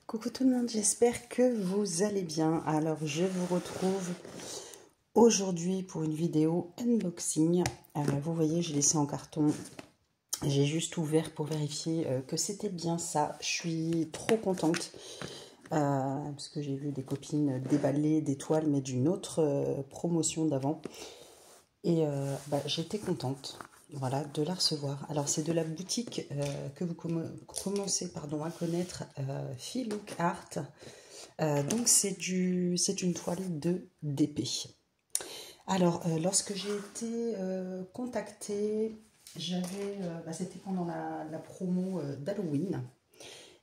Coucou tout le monde, j'espère que vous allez bien. Alors je vous retrouve aujourd'hui pour une vidéo unboxing. Vous voyez, j'ai laissé en carton. J'ai juste ouvert pour vérifier que c'était bien ça. Je suis trop contente parce que j'ai vu des copines déballer des toiles mais d'une autre promotion d'avant. Et j'étais contente. Voilà, de la recevoir. Alors, c'est de la boutique que vous commencez à connaître, Feel Look Art. Donc, c'est une toile de DP. Alors, lorsque j'ai été contactée, c'était pendant la promo d'Halloween.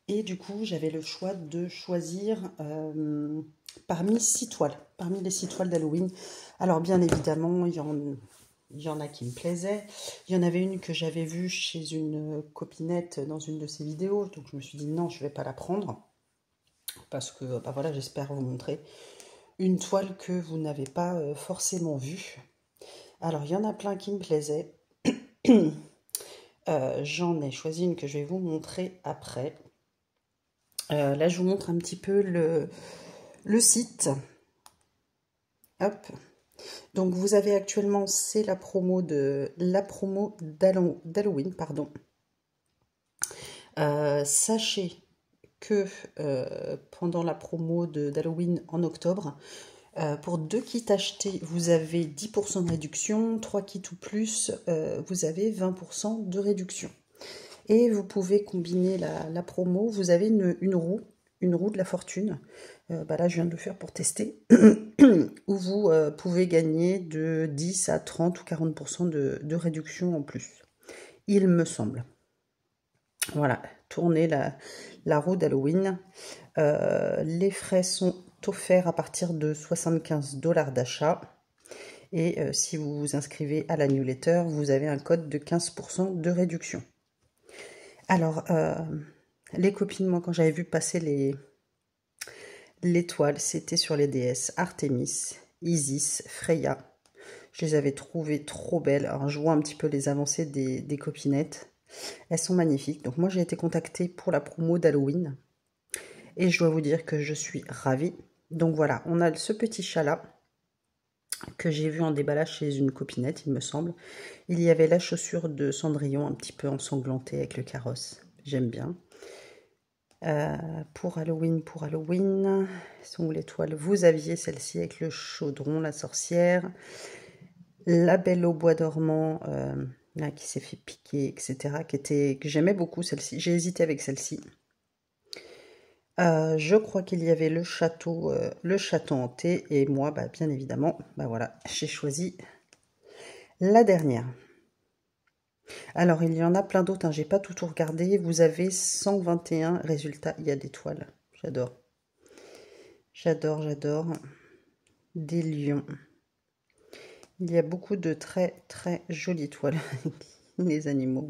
Et du coup, j'avais le choix de choisir parmi les 6 toiles d'Halloween. Alors, bien évidemment, il y en a qui me plaisaient. Il y en avait une que j'avais vue chez une copinette dans une de ses vidéos. Donc, je me suis dit non, je ne vais pas la prendre. Parce que, voilà, j'espère vous montrer une toile que vous n'avez pas forcément vue. Alors, il y en a plein qui me plaisaient. J'en ai choisi une que je vais vous montrer après. Là, je vous montre un petit peu le site. Hop. Donc, vous avez actuellement, c'est la promo d'Halloween, pardon. Sachez que pendant la promo d'Halloween en octobre, pour 2 kits achetés, vous avez 10% de réduction. 3 kits ou plus, vous avez 20% de réduction. Et vous pouvez combiner la promo. Vous avez une roue de la fortune. Là, je viens de le faire pour tester. Où vous pouvez gagner de 10 à 30 ou 40% de réduction en plus. Il me semble. Voilà, tournez la roue d'Halloween. Les frais sont offerts à partir de 75 $ d'achat. Et si vous vous inscrivez à la newsletter, vous avez un code de 15% de réduction. Alors, les copines, moi, quand j'avais vu passer les toiles, c'était sur les déesses Artémis, Isis, Freya. Je les avais trouvées trop belles. Alors, je vois un petit peu les avancées des copinettes. Elles sont magnifiques. Donc, moi, j'ai été contactée pour la promo d'Halloween. Et je dois vous dire que je suis ravie. Donc, voilà, on a ce petit chat-là que j'ai vu en déballage chez une copinette, il me semble. Il y avait la chaussure de Cendrillon, un petit peu ensanglantée avec le carrosse. J'aime bien. Pour Halloween, sont les toiles. Vous aviez celle-ci avec le chaudron, la sorcière. La belle au bois dormant, qui s'est fait piquer, etc. Que j'aimais beaucoup celle-ci. J'ai hésité avec celle-ci. Je crois qu'il y avait le château hanté. Et moi, bien évidemment, voilà, j'ai choisi la dernière. Alors, il y en a plein d'autres, hein, j'ai pas tout regardé. Vous avez 121 résultats. Il y a des toiles. J'adore. J'adore. Des lions. Il y a beaucoup de très, très jolies toiles. Les animaux.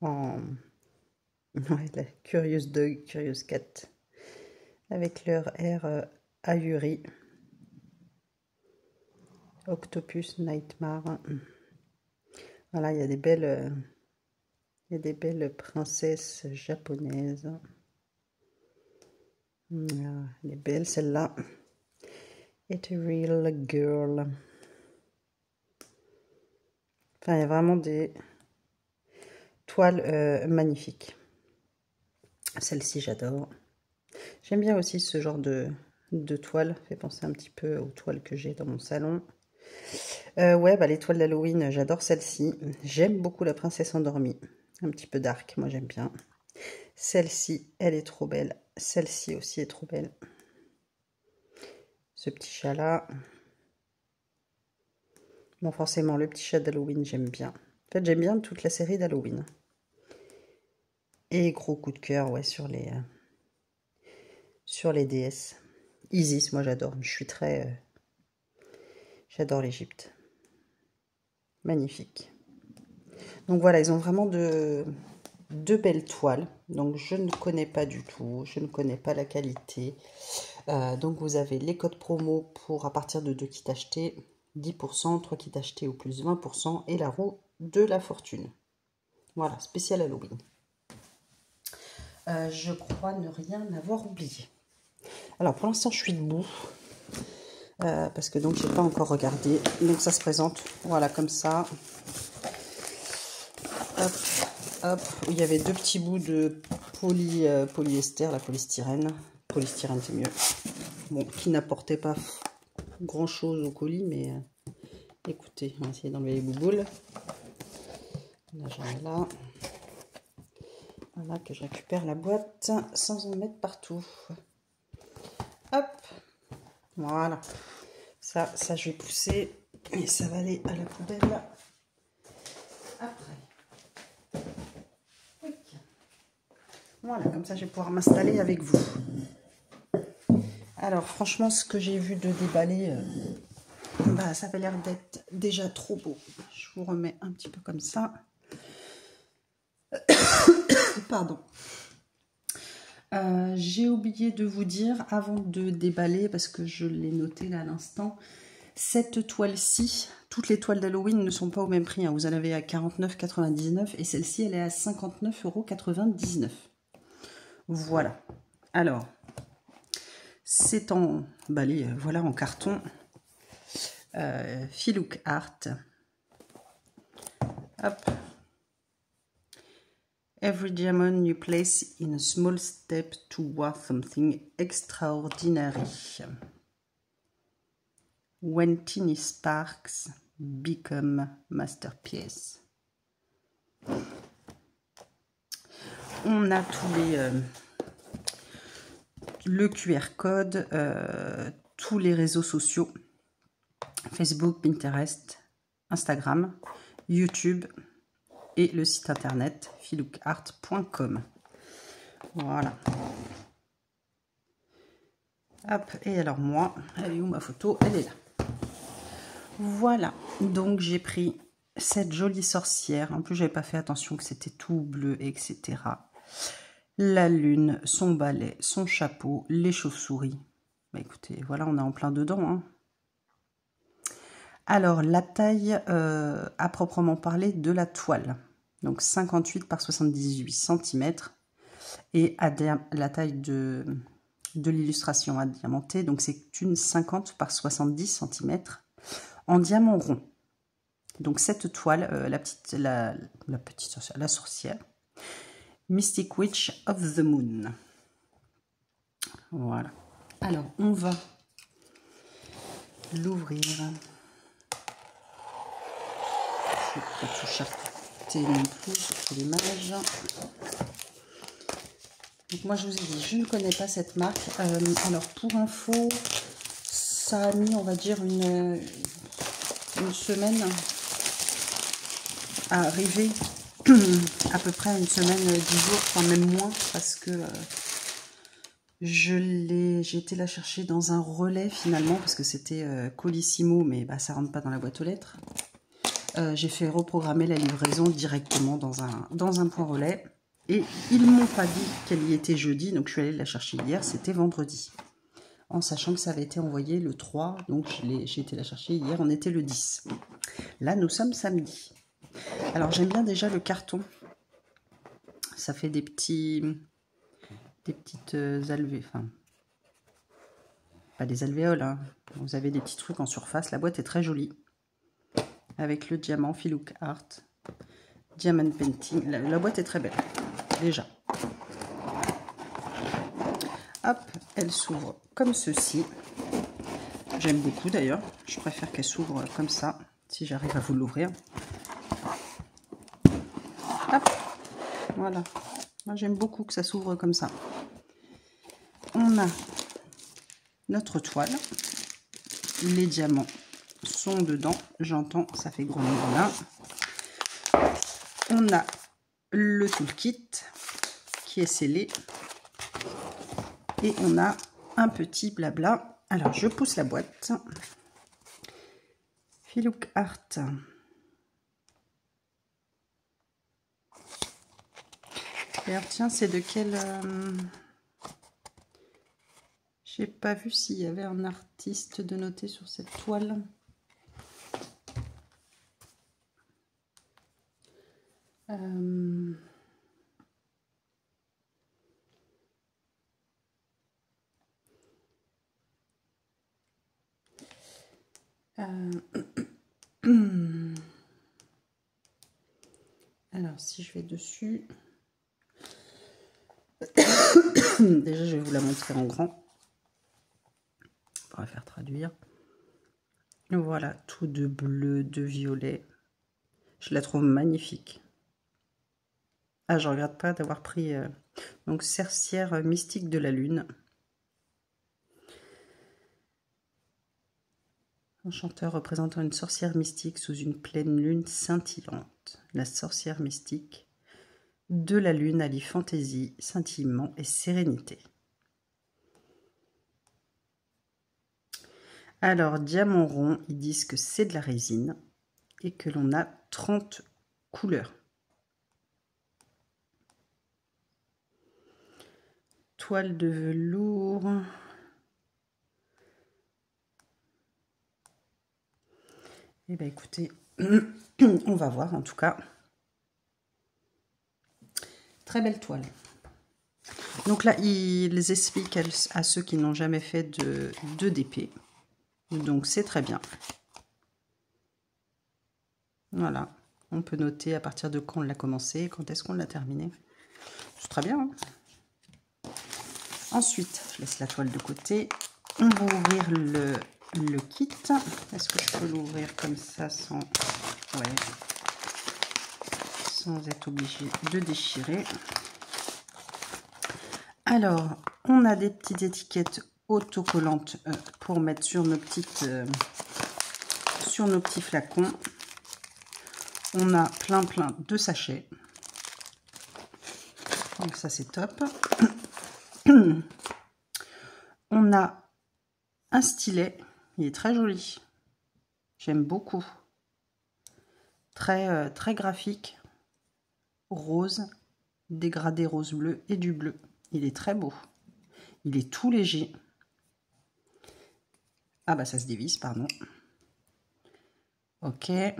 La Curious Dog, Curious Cat. Avec leur air ahuri. Octopus, Nightmare. Voilà, il y a des belles princesses japonaises. Elle est belle celle-là. Ethereal Girl. Enfin, il y a vraiment des toiles magnifiques. Celle-ci, j'adore. J'aime bien aussi ce genre de toile. Fait penser un petit peu aux toiles que j'ai dans mon salon. Les toiles d'Halloween, j'adore celle-ci. J'aime beaucoup la princesse endormie. Un petit peu dark, moi j'aime bien. Celle-ci, elle est trop belle. Celle-ci aussi est trop belle. Ce petit chat-là. Bon, forcément, le petit chat d'Halloween, j'aime bien. En fait, j'aime bien toute la série d'Halloween. Et gros coup de cœur, ouais, sur les déesses. Isis, moi j'adore. Je suis très... j'adore l'Égypte. Magnifique. Donc voilà, ils ont vraiment de belles toiles. Donc je ne connais pas du tout. Je ne connais pas la qualité. Donc vous avez les codes promo pour à partir de 2 kits achetés. 10%, 3 kits achetés au plus 20%. Et la roue de la fortune. Voilà, spécial Halloween. Je crois ne rien avoir oublié. Alors pour l'instant je suis debout. Parce que donc j'ai pas encore regardé. Donc ça se présente, voilà, comme ça. Hop, hop. Il y avait deux petits bouts de polyester, la polystyrène. Polystyrène c'est mieux. Bon, qui n'apportait pas grand chose au colis, mais écoutez, on va essayer d'enlever les bouboules. Là j'en ai là. Voilà, que je récupère la boîte sans en mettre partout. Hop, voilà. Ça je vais pousser et ça va aller à la poubelle après. Voilà, comme ça je vais pouvoir m'installer avec vous. Alors franchement, ce que j'ai vu de déballer, bah, ça avait l'air d'être déjà trop beau. Je vous remets un petit peu comme ça. Pardon. J'ai oublié de vous dire avant de déballer, parce que je l'ai noté là à l'instant, cette toile-ci, toutes les toiles d'Halloween ne sont pas au même prix. Hein. Vous en avez à 49,99 et celle-ci elle est à 59,99 €. Voilà. Alors, c'est emballé, voilà, en carton. Filook Art. Hop. Every diamond you place in a small step toward something extraordinary. When tiny sparks become masterpiece. On a tous les le QR code, tous les réseaux sociaux, Facebook, Pinterest, Instagram, YouTube et le site internet filookart.com. Voilà. Hop, et alors moi, elle est où ma photo? Elle est là. Voilà, donc j'ai pris cette jolie sorcière. En plus, j'avais pas fait attention que c'était tout bleu, etc. La lune, son balai, son chapeau, les chauves-souris. Bah, écoutez, voilà, on est en plein dedans. Hein. Alors, la taille à proprement parler de la toile. Donc, 58 par 78 cm. Et la taille de l'illustration à diamanter. Donc, c'est une 50 par 70 cm en diamant rond. Donc, cette toile, la sorcière. Mystic Witch of the Moon. Voilà. Alors, on va l'ouvrir. Je ne vais pas tout charcuter non plus sur l'image. Donc, moi, je vous ai dit, je ne connais pas cette marque. Alors, pour info, ça a mis, on va dire, une semaine à arriver. À peu près une semaine, 10 jours, enfin même moins, parce que j'ai été la chercher dans un relais finalement, parce que c'était Colissimo, mais bah, ça rentre pas dans la boîte aux lettres. J'ai fait reprogrammer la livraison directement dans un point relais, et ils m'ont pas dit qu'elle y était jeudi, donc je suis allée la chercher hier, c'était vendredi. En sachant que ça avait été envoyé le 3, donc j'ai été la chercher hier, on était le 10. Là, nous sommes samedi. Alors, j'aime bien déjà le carton. Ça fait des petites alvéoles, enfin, pas des alvéoles, hein. Vous avez des petits trucs en surface. La boîte est très jolie. Avec le diamant Filook Art. Diamond Painting. La boîte est très belle, déjà. Hop, elle s'ouvre comme ceci. J'aime beaucoup d'ailleurs. Je préfère qu'elle s'ouvre comme ça, si j'arrive à vous l'ouvrir. Hop, voilà. Moi, j'aime beaucoup que ça s'ouvre comme ça. On a notre toile. Les diamants sont dedans. J'entends, ça fait gros là. On a le toolkit qui est scellé. Et on a un petit blabla. Alors, je pousse la boîte. Filook Art. Et alors, tiens, c'est de quel... J'ai pas vu s'il y avait un artiste de noter sur cette toile. Alors, si je vais dessus, déjà, je vais vous la montrer en grand. On va faire traduire. Voilà, tout de bleu, de violet. Je la trouve magnifique. Ah, je regrette pas d'avoir pris donc sorcière mystique de la lune. Enchanteur représentant une sorcière mystique sous une pleine lune scintillante. La sorcière mystique de la lune allie fantaisie, scintillement et sérénité. Alors, diamant rond, ils disent que c'est de la résine et que l'on a 30 couleurs. Toile de velours. Eh bien, écoutez, on va voir en tout cas. Très belle toile. Donc là, ils expliquent à ceux qui n'ont jamais fait de DP. Donc, c'est très bien. Voilà. On peut noter à partir de quand on l'a commencé, quand est-ce qu'on l'a terminé. C'est très bien. Hein. Ensuite, je laisse la toile de côté. On va ouvrir le kit. Est-ce que je peux l'ouvrir comme ça sans... Ouais. Sans être obligé de déchirer. Alors, on a des petites étiquettes autocollantes pour mettre sur nos petites... sur nos petits flacons. On a plein de sachets. Donc ça, c'est top. On a un stylet. Il est très joli. J'aime beaucoup. Très graphique. Rose. Dégradé rose bleu et du bleu. Il est très beau. Il est tout léger. Ah bah ça se dévisse, pardon. Ok. Et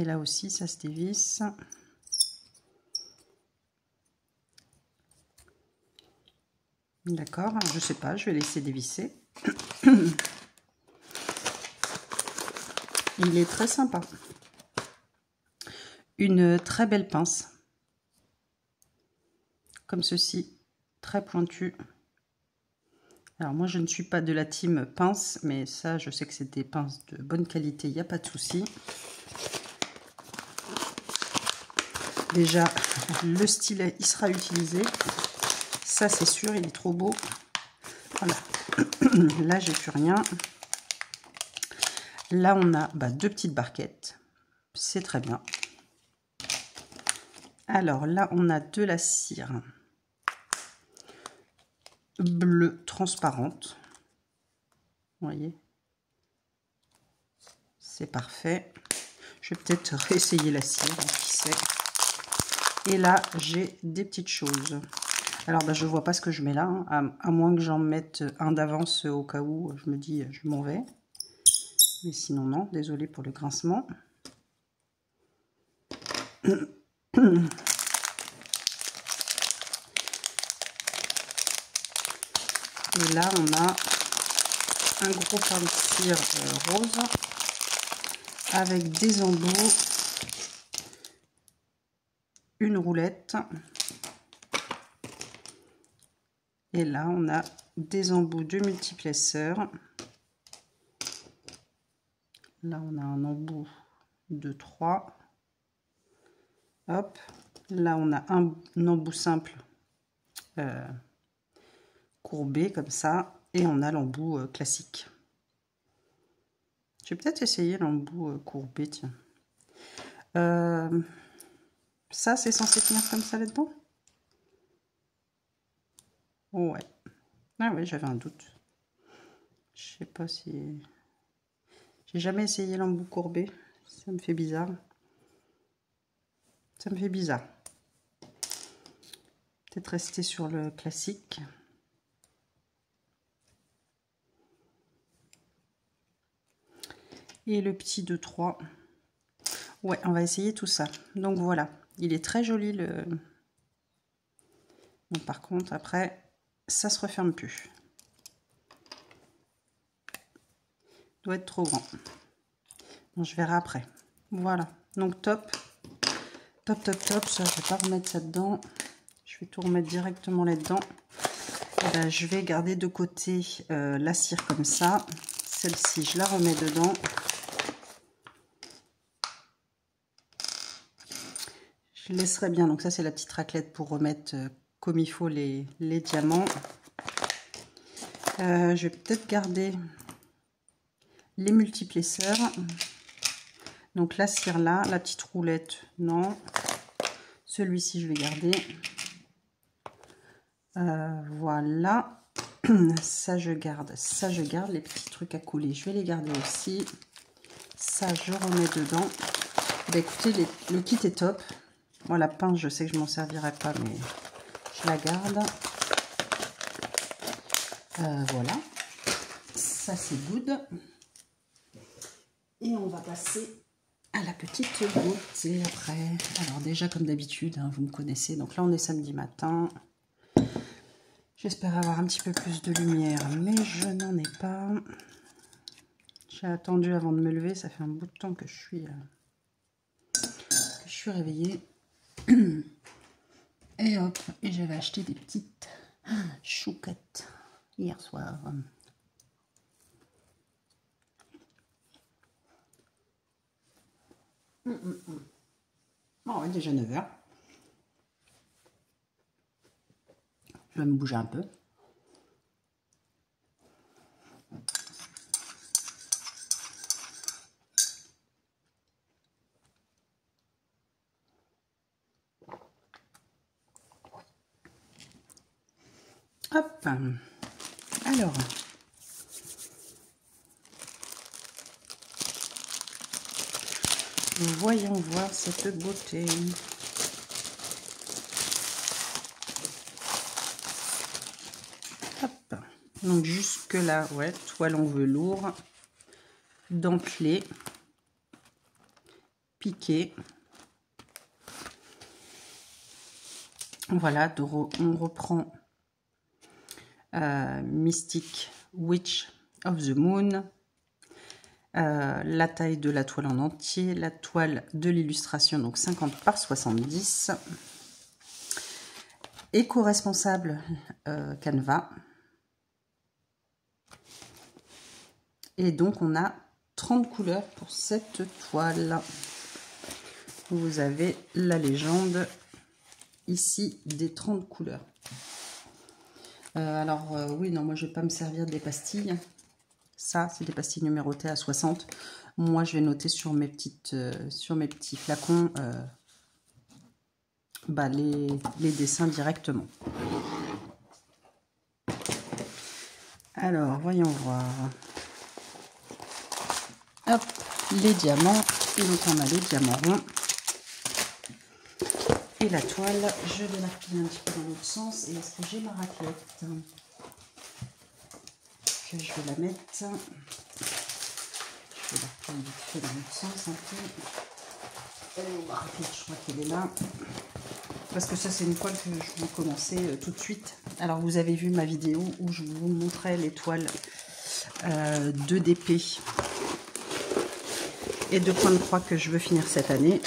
là aussi, ça se dévisse. D'accord, je sais pas, je vais laisser dévisser. Il est très sympa. Une très belle pince. Comme ceci, très pointue. Alors moi, je ne suis pas de la team pince, mais ça, je sais que c'est des pinces de bonne qualité, il n'y a pas de souci. Déjà, le stylet, il sera utilisé. Ça, c'est sûr, il est trop beau. Voilà. Là, j'ai plus rien. Là, on a deux petites barquettes. C'est très bien. Alors là, on a de la cire bleue transparente. Vous voyez? C'est parfait. Je vais peut-être réessayer la cire, qui sait. Et là, j'ai des petites choses. Alors, je ne vois pas ce que je mets là, hein, à moins que j'en mette un d'avance au cas où je me dis je m'en vais. Mais sinon, non. Désolée pour le grincement. Et là, on a un gros pain de cire rose avec des embouts, une roulette. Et là, on a des embouts de multiplesseurs. Là, on a un embout de 3. Hop. Là, on a un embout simple courbé comme ça. Et on a l'embout classique. Je vais peut-être essayer l'embout courbé, tiens. Ça, c'est censé tenir comme ça là-dedans? Ouais. Ah oui, j'avais un doute. Je sais pas si... J'ai jamais essayé l'embout courbé. Ça me fait bizarre. Ça me fait bizarre. Peut-être rester sur le classique. Et le petit 2-3. Ouais, on va essayer tout ça. Donc voilà. Il est très joli le... Bon, par contre, après, ça se referme plus. doit être trop grand. Bon, je verrai après. Voilà, donc top. Top, top, top. Ça, je vais pas remettre ça dedans. Je vais tout remettre directement là-dedans. Ben, je vais garder de côté la cire comme ça. Celle-ci, je la remets dedans. Je laisserai bien. Donc ça, c'est la petite raclette pour remettre comme il faut les diamants. Je vais peut-être garder les multiplesseurs. Donc la cire là, la petite roulette, non. Celui-ci, je vais garder. Voilà. Ça, je garde. Ça, je garde. Les petits trucs à couler, je vais les garder aussi. Ça, je remets dedans. Bah, écoutez, le kit est top. Moi, la pince, je sais que je m'en servirai pas, mais je la garde. Voilà. Ça, c'est good. Et on va passer à la petite beauté après. Alors déjà, comme d'habitude, hein, vous me connaissez. Donc là, on est samedi matin. J'espère avoir un petit peu plus de lumière, mais je n'en ai pas. J'ai attendu avant de me lever. Ça fait un bout de temps que je suis réveillée. Et hop, et j'avais acheté des petites chouquettes hier soir. Bon, ouais, déjà 9 h. Je vais me bouger un peu. Hop. Alors. Voyons voir cette beauté. Hop. Donc jusque là, ouais, toile en velours, dentelé, piqué. Voilà, on reprend Mystic Witch of the Moon. La taille de la toile en entier, la toile de l'illustration, donc 50 par 70. Éco-responsable Canva. Et donc on a 30 couleurs pour cette toile. Vous avez la légende ici des 30 couleurs. Oui, non, moi je vais pas me servir des pastilles. Ça, c'est des pastilles numérotées à 60. Moi, je vais noter sur mes petits flacons les dessins directement. Alors, voyons voir. Hop, les diamants. Donc, on a les diamants ronds. Et la toile, je vais la replier un petit peu dans l'autre sens. Et est-ce que j'ai ma raclette que je vais la mettre? Je vais la replier vite fait dans l'autre sens un peu. Elle est où ma raclette? Je crois qu'elle est là. Parce que ça, c'est une toile que je vais commencer tout de suite. Alors, vous avez vu ma vidéo où je vous montrais les toiles 2DP et de point de croix que je veux finir cette année.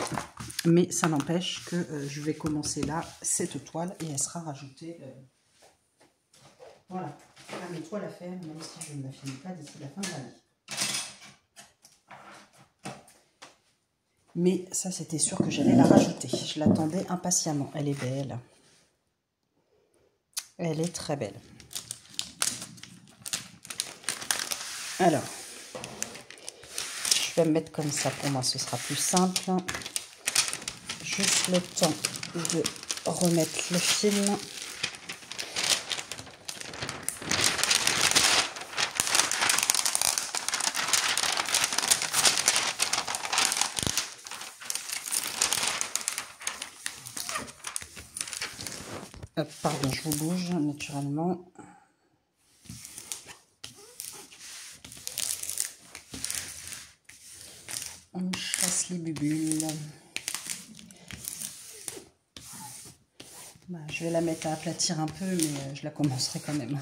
Mais ça n'empêche que je vais commencer là cette toile et elle sera rajoutée. Voilà, mes toiles à faire, même si je ne la finis pas d'ici la fin de l'année. Mais ça, c'était sûr que j'allais la rajouter. Je l'attendais impatiemment. Elle est belle. Elle est très belle. Alors, je vais me mettre comme ça. Pour moi, ce sera plus simple. Juste le temps de remettre le film. Pardon, je vous bouge naturellement. On chasse les bubules. Bah, je vais la mettre à aplatir un peu, mais je la commencerai quand même.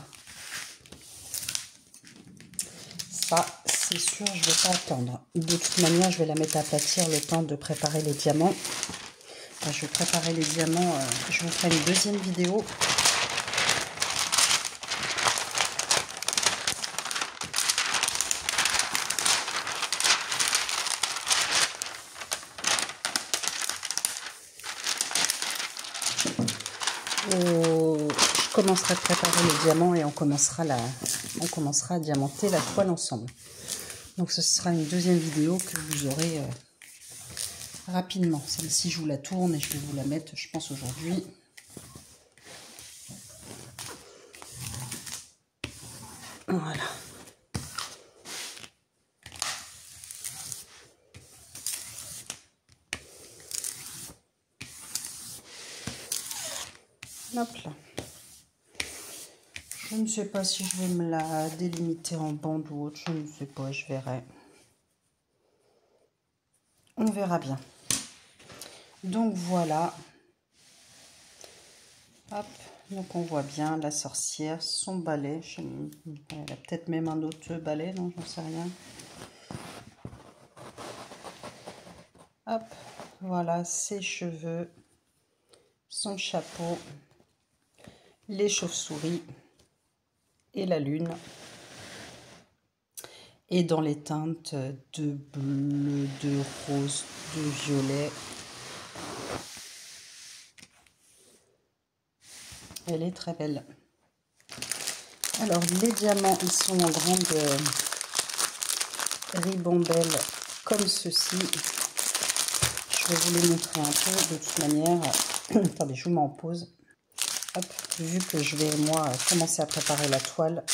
Ça, c'est sûr, je ne vais pas attendre. De toute manière, je vais la mettre à aplatir le temps de préparer les diamants. Enfin, je vais préparer les diamants, je vous ferai une deuxième vidéo. Je commencerai à préparer les diamants et on commencera à diamanter la toile ensemble. Donc ce sera une deuxième vidéo que vous aurez rapidement. Celle-ci, je vous la tourne et je vais vous la mettre, je pense, aujourd'hui. Voilà. Hop là. Je ne sais pas si je vais me la délimiter en bande ou autre. Je ne sais pas, je verrai. On verra bien. Donc voilà. Hop. Donc on voit bien la sorcière, son balai. Elle a peut-être même un autre balai, non, j'en sais rien. Hop. Voilà ses cheveux, son chapeau, les chauves-souris et la lune. Et dans les teintes de bleu, de rose, de violet. Elle est très belle. Alors les diamants, ils sont en grande ribambelle comme ceci. Je vais vous les montrer un peu de toute manière. Attendez, je vous mets en pause. Hop, vu que je vais moi commencer à préparer la toile.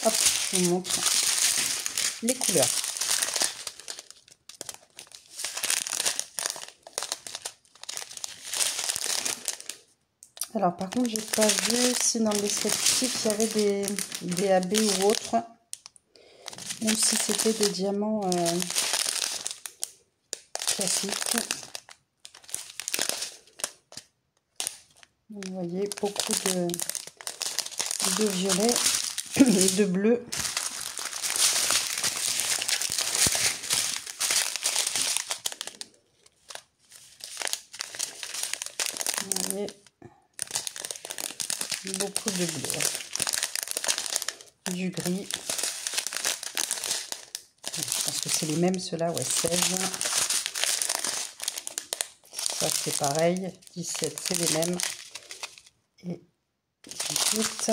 Hop, je vous montre les couleurs. Alors par contre, j'ai pas vu si dans le descriptif il y avait des AB ou autres, ou si c'était des diamants classiques. Vous voyez beaucoup de violet et de bleu. Vous voyez beaucoup de bleu, du gris. Je pense que c'est les mêmes ceux-là, ouais, 16. Ça c'est pareil, 17 c'est les mêmes. Et 18.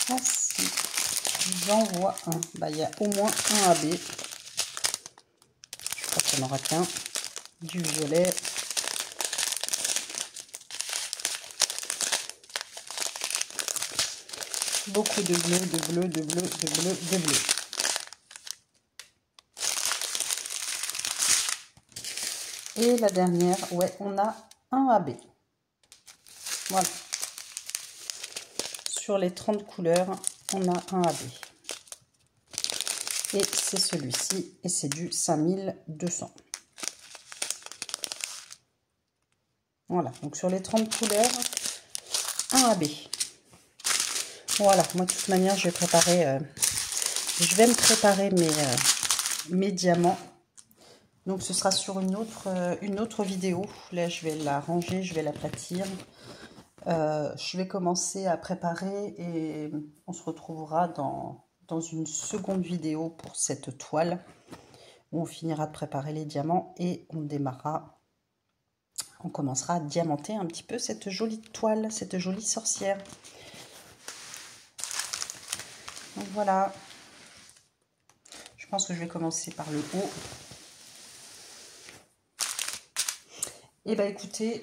Ah si, j'en vois un. Bah, il y a au moins un AB. Je crois qu'il n'y en aura qu'un. Du violet. Beaucoup de bleu, de bleu, de bleu, de bleu, de bleu. Et la dernière, ouais, on a un AB. Voilà. Sur les 30 couleurs, on a un AB. Et c'est celui-ci, et c'est du 5200. Voilà, donc sur les 30 couleurs, un AB. Voilà, moi de toute manière, je vais me préparer mes diamants. Donc ce sera sur une autre vidéo. Là, je vais la ranger, je vais l'aplatir. Je vais commencer à préparer et on se retrouvera dans une seconde vidéo pour cette toile où on finira de préparer les diamants et on commencera à diamanter un petit peu cette jolie toile, cette jolie sorcière. Donc voilà, je pense que je vais commencer par le haut. Et bah écoutez,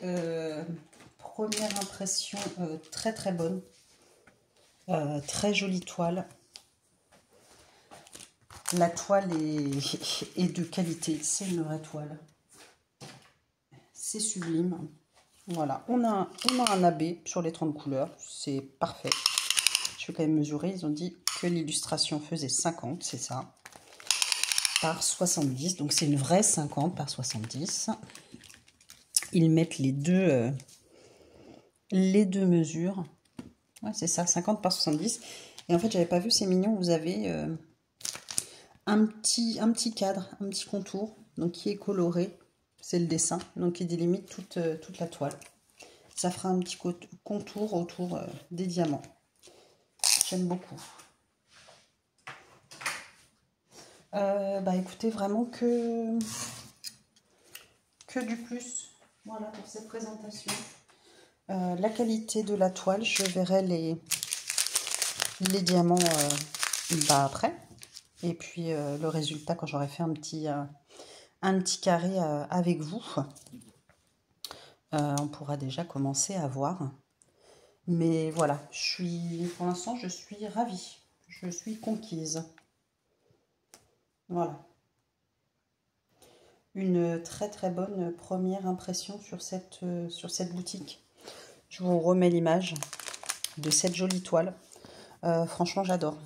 première impression très très bonne, très jolie toile. La toile est de qualité, c'est une vraie toile. C'est sublime. Voilà, on a un AB sur les 30 couleurs, c'est parfait. Je vais quand même mesurer, ils ont dit que l'illustration faisait 50, c'est ça, par 70. Donc c'est une vraie 50 par 70. ils mettent les deux mesures. Ouais, c'est ça, 50 par 70. Et en fait, j'avais pas vu, c'est mignon. Vous avez un petit cadre, un petit contour, donc qui est coloré. C'est le dessin, donc il délimite toute la toile. Ça fera un petit contour autour des diamants. J'aime beaucoup. Bah écoutez, vraiment que du plus. Voilà pour cette présentation. La qualité de la toile, je verrai les diamants après. Et puis le résultat quand j'aurai fait un petit carré avec vous. On pourra déjà commencer à voir. Mais voilà, pour l'instant, je suis ravie. Je suis conquise. Voilà. Une très très bonne première impression sur cette boutique. Je vous remets l'image de cette jolie toile. Franchement, j'adore.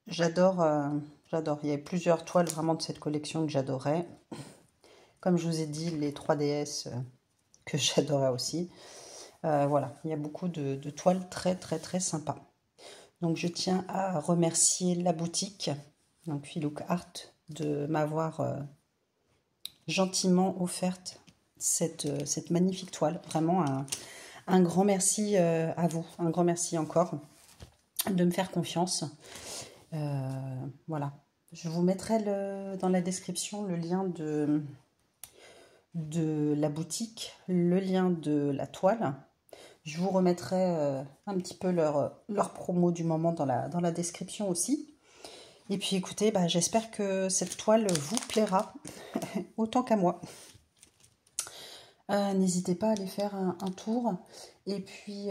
J'adore. Il y a plusieurs toiles vraiment de cette collection que j'adorais. Comme je vous ai dit, les 3DS que j'adorais aussi. Voilà, il y a beaucoup de toiles très très très sympas. Donc je tiens à remercier la boutique, donc Filook Art, de m'avoir gentiment offerte cette magnifique toile. Vraiment un grand merci à vous, un grand merci encore de me faire confiance. Voilà, je vous mettrai dans la description le lien de la boutique, le lien de la toile. Je vous remettrai un petit peu leur promo du moment dans la description aussi. Et puis écoutez, bah, j'espère que cette toile vous plaira autant qu'à moi. N'hésitez pas à aller faire un tour. Et puis,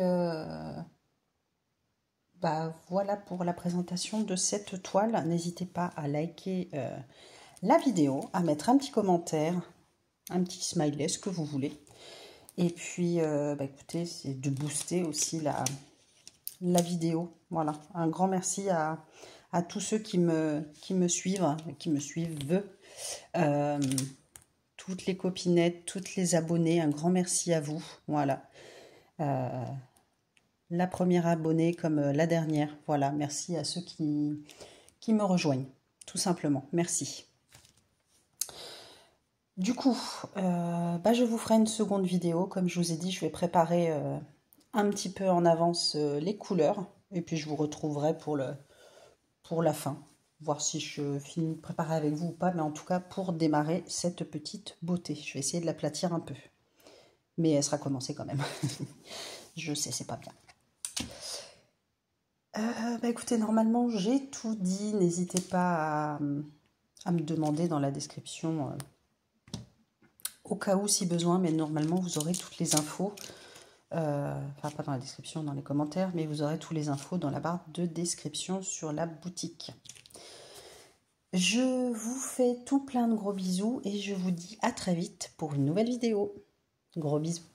bah, voilà pour la présentation de cette toile. N'hésitez pas à liker la vidéo, à mettre un petit commentaire, un petit smiley, ce que vous voulez. Et puis, bah, écoutez, c'est de booster aussi la vidéo. Voilà, un grand merci à tous ceux qui me suivent, toutes les copinettes, toutes les abonnées, un grand merci à vous. Voilà, la première abonnée comme la dernière. Voilà, merci à ceux qui me rejoignent, tout simplement. Merci. Du coup, bah, je vous ferai une seconde vidéo. Comme je vous ai dit, je vais préparer un petit peu en avance les couleurs. Et puis je vous retrouverai pour la fin. Voir si je finis de préparer avec vous ou pas. Mais en tout cas, pour démarrer cette petite beauté. Je vais essayer de l'aplatir un peu. Mais elle sera commencée quand même. Je sais, c'est pas bien. Bah écoutez, normalement, j'ai tout dit. N'hésitez pas à me demander dans la description... au cas où si besoin, mais normalement vous aurez toutes les infos, enfin pas dans la description, dans les commentaires, mais vous aurez toutes les infos dans la barre de description sur la boutique. Je vous fais tout plein de gros bisous et je vous dis à très vite pour une nouvelle vidéo. Gros bisous.